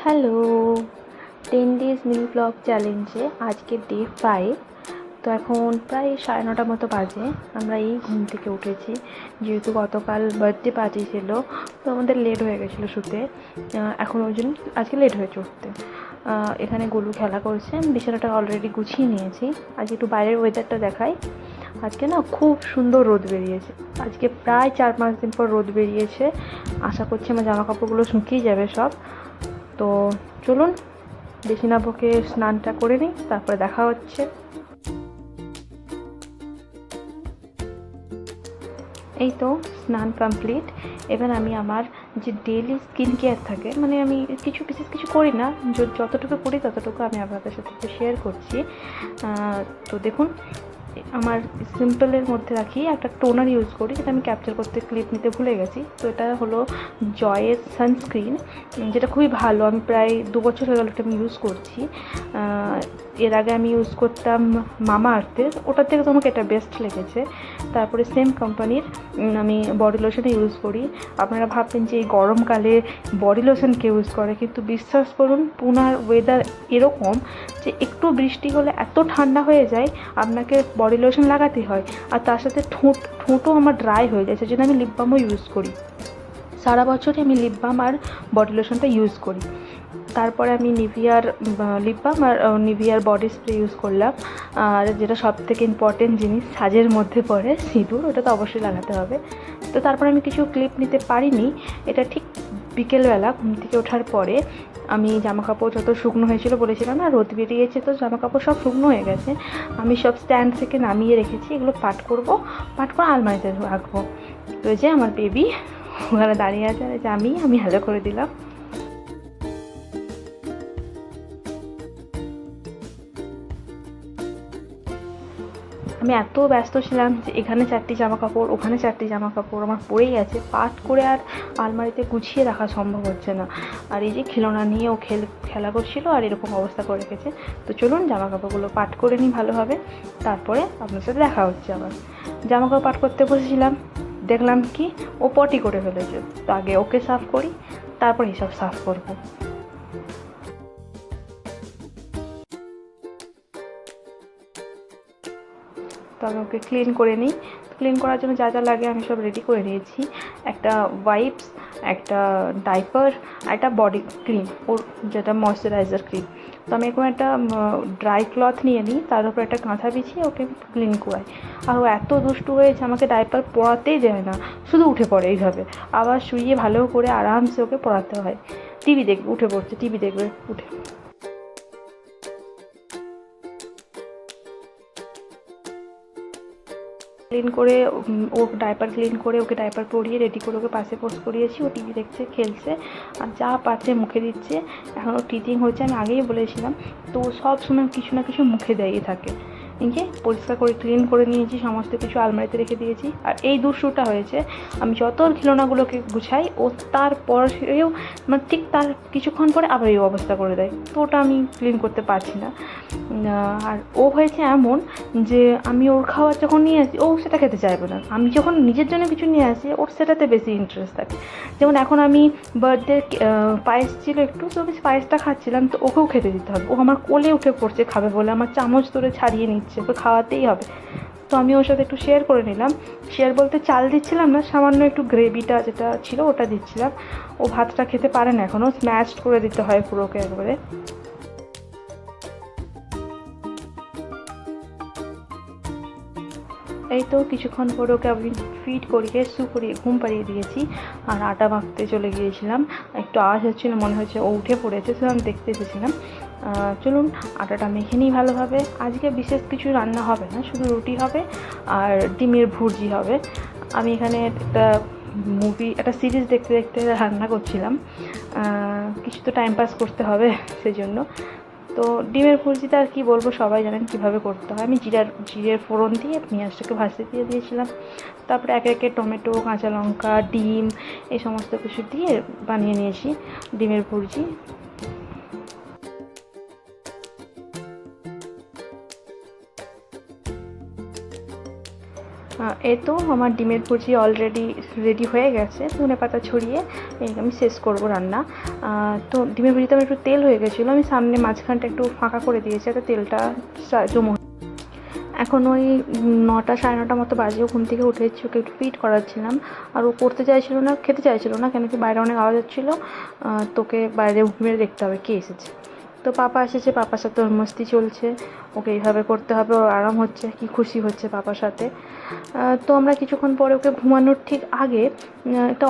Hello, 10 days mini blog চ্যালেঞ্জে আজকে day 5। তো এখন প্রায় 9:30 মতো বাজে। আমরা এই ঘুম থেকে উঠেছি, যেহেতু গতকাল বার্থডে পার্টি ছিল, তো আমাদের লেট হয়ে গেছিলো শুতে। এখন ওই জন্য আজকে লেট হয়েছে উঠতে। এখানে গোলু খেলা করছে, আমি বিছানাটা অলরেডি গুছিয়ে নিয়েছি। আজকে একটু বাইরের ওয়েদারটা দেখাই। আজকে না খুব সুন্দর রোদ বেরিয়েছে। আজকে প্রায় 4-5 দিন পর রোদ বেরিয়েছে। আশা করছি আমার জামা কাপড়গুলো শুকিয়ে যাবে সব। তো চলুন বেশি না বকে স্নানটা করে নিই, তারপরে দেখা হচ্ছে। এই তো স্নান কমপ্লিট। এবার আমি আমার যে ডেইলি স্কিন কেয়ার থাকে, মানে আমি বিশেষ কিছু করি না, যতটুকু করি ততটুকু আমি আপনাদের সাথে একটু শেয়ার করছি। তো দেখুন, আমার সিম্পলের মধ্যে রাখি একটা টোনার ইউজ করি, যেটা আমি ক্যাপচার করতে ক্লিপ নিতে ভুলে গেছি। তো এটা হলো জয়ের সানস্ক্রিন, যেটা খুবই ভালো। আমি প্রায় 2 বছর হয়ে গেল এটা আমি ইউজ করছি। এর আগে আমি ইউজ করতাম মামা আর্থের, ওটার থেকে তো আমাকে এটা বেস্ট লেগেছে। তারপরে সেম কোম্পানির আমি বডি লোশন ইউজ করি। আপনারা ভাববেন যে এই গরমকালে বডি লোশন কে ইউজ করে, কিন্তু বিশ্বাস করুন পুনার ওয়েদার এরকম যে একটু বৃষ্টি হলে এত ঠান্ডা হয়ে যায়, আপনাকে বডি লোশন লাগাতে হয়। আর তার সাথে ঠোঁটও আমার ড্রাই হয়ে যায়, সেজন্য আমি লিপ বামও ইউজ করি। সারা বছরই আমি লিপ বাম আর বডি লোশনটা ইউজ করি। তারপরে আমি নিভিয়ার লিপ বাম আর নিভিয়ার বডি স্প্রে ইউজ করলাম। আর যেটা সব থেকে ইম্পর্টেন্ট জিনিস সাজের মধ্যে পড়ে, সিঁদুর, ওটা তো অবশ্যই লাগাতে হবে। তো তারপর আমি কিছু ক্লিপ নিতে পারিনি। এটা ঠিক বিকেলবেলা ঘুম থেকে ওঠার পরে আমি জামাকাপড় যত শুকনো হয়েছিল, বলেছিলাম না রোদ বেরিয়েছে, তো জামাকাপড় সব শুকনো হয়ে গেছে। আমি সব স্ট্যান্ড থেকে নামিয়ে রেখেছি, এগুলো পাট করে আলমারিতে রাখবো। তো যে আমার বেবি ওখানে দাঁড়িয়ে আছে, যে আমি হ্যালো করে দিলাম। আমি এত ব্যস্ত ছিলাম যে এখানে 4টি জামা কাপড়, ওখানে 4টি জামা কাপড় আমার পড়েই আছে, পাট করে আর আলমারিতে গুছিয়ে রাখা সম্ভব হচ্ছে না। আর এই যে খেলনা নিয়ে ও খেলা করছিল আর এরকম অবস্থা করে রেখেছে। তো চলুন জামা কাপড়গুলো পাট করে নিই ভালোভাবে, তারপরে আপনার সাথে দেখা হচ্ছে আবার। জামা কাপড় পাট করতে বসেছিলাম, দেখলাম কি ও পটি করে ফেলেছে। তো আগে ওকে সাফ করি, তারপর এসব সাফ করবো। তো আমি ওকে ক্লিন করে নিই। ক্লিন করার জন্য যা যা লাগে আমি সব রেডি করে নিয়েছি। একটা ওয়াইপস, একটা ডাইপার, একটা বডি ক্রিম, ওর যেটা ময়শ্চারাইজার ক্রিম। তো আমি এখন একটা ড্রাই ক্লথ নিয়ে নিই, তার উপর একটা কাঁথা বিছিয়ে ওকে ক্লিন করাই। আর ও এত দুষ্টু হয়েছে, আমাকে ডাইপার পরাতেই দেয় না, শুধু উঠে পড়ে এইভাবে। আবার শুইয়ে ভালো করে আরামসে ওকে পরাতে হয়। টিভি দেখবে, উঠে পড়ছে, টিভি দেখবে উঠে। ক্লিন করে ও ডাইপার ক্লিন করে ওকে ডাইপার পরিয়ে রেডি করে ওকে পাশে পোস্ট করিয়েছি। ও টিভি দেখছে, খেলছে, আর যা পাচ্ছে মুখে দিচ্ছে। এখন ও টিচিং হচ্ছে, আমি আগেই বলেছিলাম। তো সব সময় কিছু না কিছু মুখে দেয়ই থাকে। এই যে পরিষ্কার করে ক্লিন করে নিয়েছি, সমস্ত কিছু আলমারিতে রেখে দিয়েছি। আর এই দুষ্টুটা হয়েছে, আমি যত খেলনাগুলোকে গুছাই ও তারপরেও মানে ঠিক তার কিছুক্ষণ পরে আবার এই অবস্থা করে দেয়। তো ওটা আমি ক্লিন করতে পারছি না। আর ও হয়েছে এমন যে আমি ওর খাবার যখন নিয়ে আসি ও সেটা খেতে চাইবে না, আমি যখন নিজের জন্য কিছু নিয়ে আসি ওর সেটাতে বেশি ইন্টারেস্ট থাকে। যেমন এখন আমি বার্থডে পায়েস ছিল একটু, তো বেশ পায়েসটা খাচ্ছিলাম, তো ওকেও খেতে দিতে হবে। ও আমার কোলে উঠে পড়ছে খাবে বলে, আমার চামচ ধরে ছাড়িয়ে নিচ্ছে, ওকে খাওয়াতেই হবে। তো আমি ওর সাথে একটু শেয়ার করে নিলাম। শেয়ার বলতে চাল দিচ্ছিলাম না, সামান্য একটু গ্রেভিটা যেটা ছিল ওটা দিচ্ছিলাম। ও ভাতটা খেতে পারে না এখনও, স্ম্যাশড করে দিতে হয় পুরোকে একবারে। এই তো কিছুক্ষণ পরে ওকে আমি ফিড করিয়ে করিয়ে ঘুম পাড়িয়ে দিয়েছি। আর আটা মাখতে চলে গিয়েছিলাম, একটু আওয়াজ হচ্ছিলো, মনে হচ্ছে ও উঠে পড়েছে, সে আমি দেখতে এসেছিলাম। চলুন আটাটা মেখে নিই ভালোভাবে। আজকে বিশেষ কিছু রান্না হবে না, শুধু রুটি হবে আর ডিমের ভুর্জি হবে। আমি এখানে একটা সিরিজ দেখতে দেখতে রান্না করছিলাম, কিছু তো টাইম পাস করতে হবে সেজন্য। তো ডিমের ভুর্জিটা আর কি বলবো, সবাই জানেন কীভাবে করতে হয়। আমি জিরের ফোড়ন দিয়ে পেঁয়াজটাকে ভাজতে দিয়ে দিয়েছিলাম। তারপরে একে একে টমেটো, কাঁচা লঙ্কা, ডিম এই সমস্ত কিছু দিয়ে বানিয়ে নিয়েছি ডিমের ভুর্জি। এই তো আমার ডিমের ভুজি অলরেডি রেডি হয়ে গেছে। ধনেপাতা ছড়িয়ে আমি শেষ করব রান্না। তো ডিমের ভুজিতে আমার একটু তেল হয়ে গেছিলো, আমি সামনে মাঝখানটা একটু ফাঁকা করে দিয়েছি যাতে তেলটা জমে। এখন ওই 9টা 9:30 মতো বাজে, ঘুম থেকে উঠেছি, ওকে একটু ফিড করাচ্ছিলাম। আর ও পড়তে চাইছিল না, খেতে চাইছিল না, কেন কি বাইরে অনেক আওয়াজ হচ্ছিলো। তোকে বাইরে উঁকি মেরে দেখতে হবে কে এসেছে। তো পাপা এসেছে, পাপার সাথে ওর মস্তি চলছে, ওকে এইভাবে করতে হবে, ওর আরাম হচ্ছে, কি খুশি হচ্ছে পাপার সাথে। তো আমরা কিছুক্ষণ পরে ওকে ঘুমানোর ঠিক আগে একটা